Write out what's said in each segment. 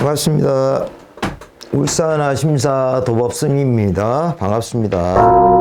반갑습니다. 울산 아심사 도법스님입니다. 반갑습니다.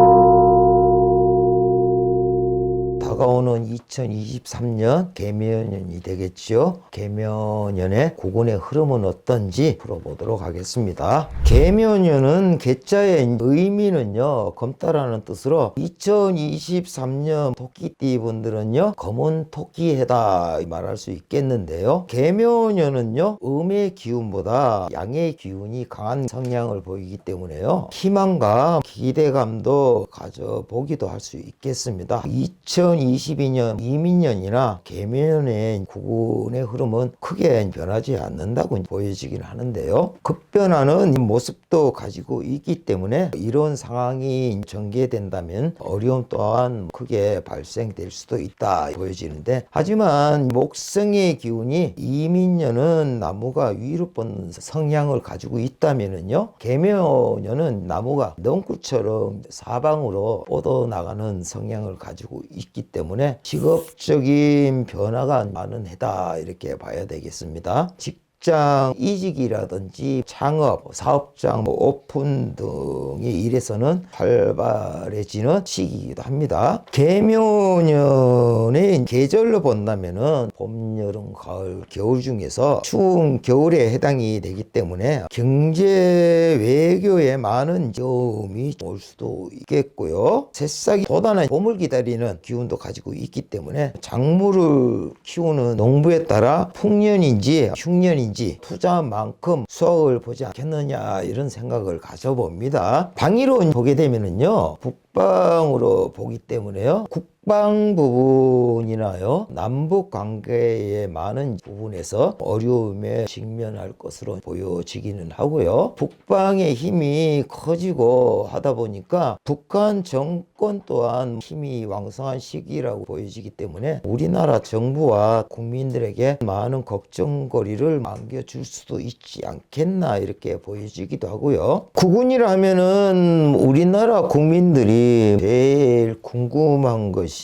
다가오는 2023년 개묘년이 되겠죠. 개묘년의 구군의 흐름은 어떤지 풀어보도록 하겠습니다. 개묘년은 개자의 의미는요, 검다라는 뜻으로 2023년 토끼띠 분들은요, 검은 토끼해다 말할 수 있겠는데요. 개묘년은요, 음의 기운보다 양의 기운이 강한 성향을 보이기 때문에요, 희망과 기대감도 가져보기도 할 수 있겠습니다. 2022년 이민년이나 개묘년의 구군의 흐름은 크게 변하지 않는다고 보여지긴 하는데요, 급변하는 모습도 가지고 있기 때문에 이런 상황이 전개된다면 어려움 또한 크게 발생될 수도 있다 보여지는데, 하지만 목성의 기운이 이민년은 나무가 위로 뻗는 성향을 가지고 있다면요, 개묘년은 나무가 넝쿨처럼 사방으로 뻗어나가는 성향을 가지고 있기 때문에 직업적인 변화가 많은 해다 이렇게 봐야 되겠습니다. 직장 이직이라든지 창업, 사업장 오픈 등의 일에서는 활발해지는 시기이기도 합니다. 개묘년의 계절로 본다면은 봄, 여름, 가을, 겨울 중에서 추운 겨울에 해당이 되기 때문에 경제 외교에 많은 어려움이 올 수도 있겠고요. 새싹이 돋아난 봄을 기다리는 기운도 가지고 있기 때문에 작물을 키우는 농부에 따라 풍년인지 흉년인지 투자만큼 수확을 보지 않겠느냐, 이런 생각을 가져봅니다. 방위로 보게 되면은요, 북방으로 보기 때문에요, 국방 부분이나요, 남북 관계의 많은 부분에서 어려움에 직면할 것으로 보여지기는 하고요. 북방의 힘이 커지고 하다 보니까 북한 정권 또한 힘이 왕성한 시기라고 보여지기 때문에 우리나라 정부와 국민들에게 많은 걱정거리를 안겨줄 수도 있지 않겠나, 이렇게 보여지기도 하고요. 구군이라 하면은 우리나라 국민들이 제일 궁금한 것이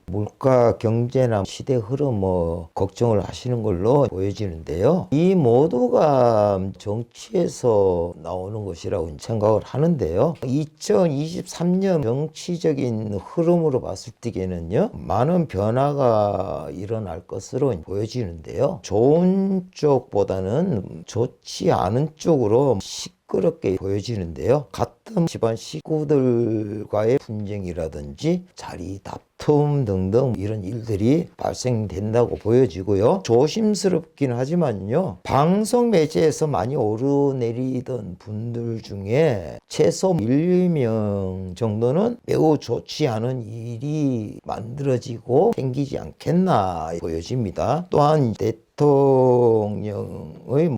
물가, 경제나 시대 흐름 걱정을 하시는 걸로 보여지는데요, 이 모두가 정치에서 나오는 것이라고 생각을 하는데요, 2023년 정치적인 흐름으로 봤을 때에는요, 많은 변화가 일어날 것으로 보여지는데요, 좋은 쪽보다는 좋지 않은 쪽으로 시끄럽게 보여지는데요, 같은 집안 식구들과의 분쟁이라든지 자리 다툼 등등 이런 일들이 발생된다고 보여지고요. 조심스럽긴 하지만요, 방송 매체에서 많이 오르내리던 분들 중에 최소 1명 정도는 매우 좋지 않은 일이 만들어지고 생기지 않겠나 보여집니다. 또한 대통령의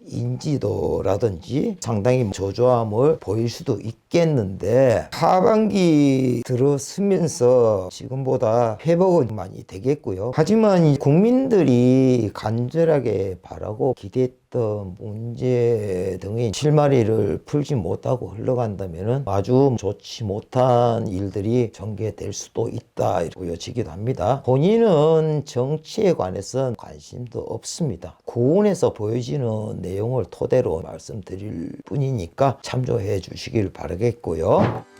인지도라든지 상당히 저조함을 보일 수도 있겠는데, 하반기 들어서면서 지금보다 회복은 많이 되겠고요. 하지만 국민들이 간절하게 바라고 기대했던 문제 등의 실마리를 풀지 못하고 흘러간다면 아주 좋지 못한 일들이 전개될 수도 있다 보여지기도 합니다. 본인은 정치에 관해서 관심도 없습니다. 구운에서 보여지는 내용을 토대로 말씀드릴 뿐이니까 참조해 주시길 바라겠고요.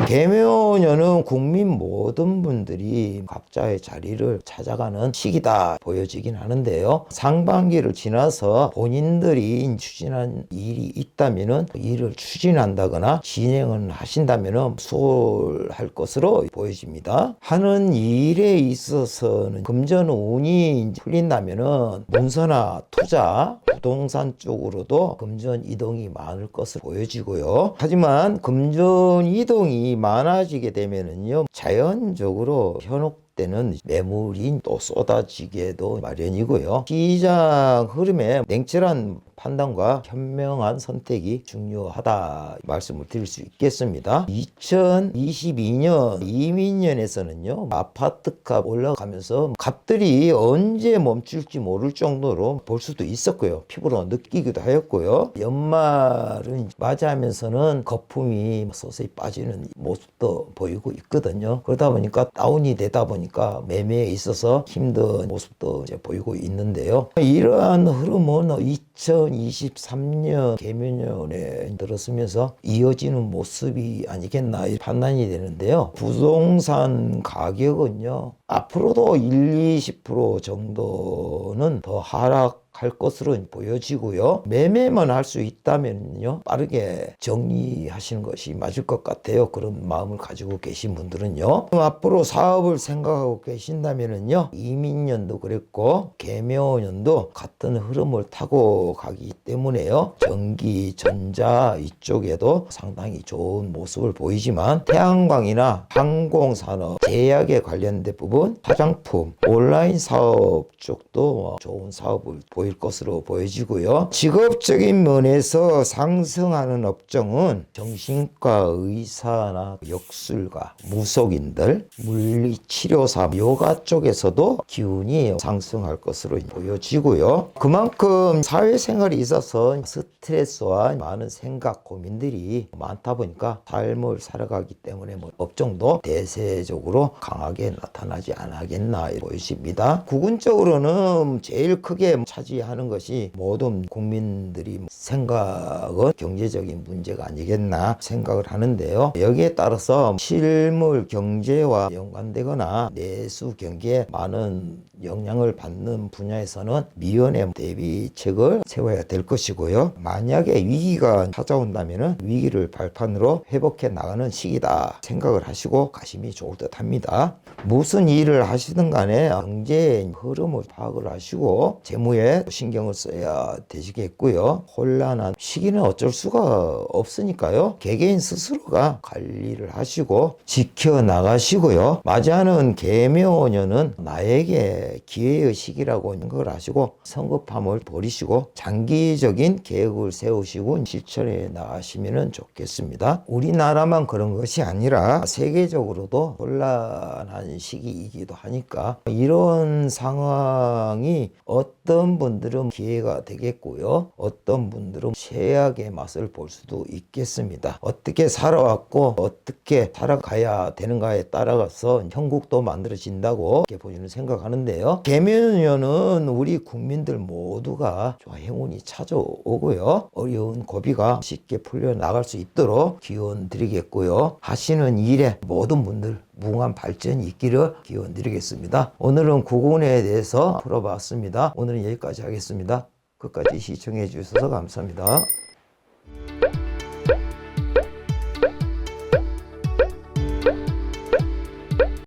개묘년은 국민 모든 분들이 각자의 자리를 찾아가는 시기다 보여지긴 하는데요, 상반기를 지나서 본인들이 추진한 일이 있다면 일을 추진한다거나 진행을 하신다면 수월할 것으로 보여집니다. 하는 일에 있어서는 금전 운이 풀린다면 문서나 투자, 부동산 쪽으로도 금전 이동이 많을 것으로 보여지고요. 하지만 금전 이동이 많아지게 되면은요, 자연적으로 현혹 때는 매물이 또 쏟아지게도 마련이고요. 시장 흐름에 냉철한 판단과 현명한 선택이 중요하다 말씀을 드릴 수 있겠습니다. 2022년 이민년에서는요, 아파트값 올라가면서 값들이 언제 멈출지 모를 정도로 볼 수도 있었고요. 피부로 느끼기도 하였고요. 연말은 맞이하면서는 거품이 서서히 빠지는 모습도 보이고 있거든요. 그러다 보니까 다운이 되다 보니까 매매에 있어서 힘든 모습도 이제 보이고 있는데요. 이러한 흐름은 2023년 개묘년에 들었으면서 이어지는 모습이 아니겠나 판단이 되는데요. 부동산 가격은요, 앞으로도 20% 정도는 더 하락할 것으로 보여지고요. 매매만 할 수 있다면요, 빠르게 정리하시는 것이 맞을 것 같아요. 그런 마음을 가지고 계신 분들은요. 앞으로 사업을 생각하고 계신다면요, 이민년도 그랬고 개묘년도 같은 흐름을 타고 가기 때문에요. 전기, 전자 이쪽에도 상당히 좋은 모습을 보이지만 태양광이나 항공산업, 제약에 관련된 부분, 화장품, 온라인 사업 쪽도 좋은 사업을 보일 것으로 보여지고요. 직업적인 면에서 상승하는 업종은 정신과 의사나 역술가, 무속인들, 물리치료사, 요가 쪽에서도 기운이 상승할 것으로 보여지고요. 그만큼 사회생활에 있어서 스트레스와 많은 생각, 고민들이 많다 보니까 삶을 살아가기 때문에 업종도 대세적으로 강하게 나타나지 않겠나 보이십니다. 국은적으로는 제일 크게 차지하는 것이 모든 국민들이 생각은 경제적인 문제가 아니겠나 생각을 하는데요. 여기에 따라서 실물 경제와 연관되거나 내수 경기에 많은 영향을 받는 분야에서는 미연에 대비책을 세워야 될 것이고요. 만약에 위기가 찾아온다면 위기를 발판으로 회복해 나가는 시기다 생각을 하시고 가심이 좋을 듯 합니다. 무슨 일을 하시든 간에 경제의 흐름을 파악을 하시고 재무에 신경을 써야 되시겠고요. 혼란한 시기는 어쩔 수가 없으니까요. 개개인 스스로가 관리를 하시고 지켜나가시고요. 맞이하는 개묘년은 나에게 기회의 시기라고 생각을 하시고 성급함을 버리시고 장기적인 계획을 세우시고 실천해 나가시면 좋겠습니다. 우리나라만 그런 것이 아니라 세계적으로도 혼란한 시기이기도 하니까 이런 상황이 어떤 분들은 기회가 되겠고요. 어떤 분들은 최악의 맛을 볼 수도 있겠습니다. 어떻게 살아왔고 어떻게 살아가야 되는가에 따라서 형국도 만들어진다고 이렇게 본인은 생각하는데요. 개묘년은 우리 국민들 모두가 행운이 찾아오고요. 어려운 고비가 쉽게 풀려나갈 수 있도록 기원 드리겠고요. 하시는 일에 모든 분들 무궁한 발전이 있기를 기원 드리겠습니다. 오늘은 구군에 대해서 풀어봤습니다. 오늘은 여기까지 하겠습니다. 끝까지 시청해 주셔서 감사합니다.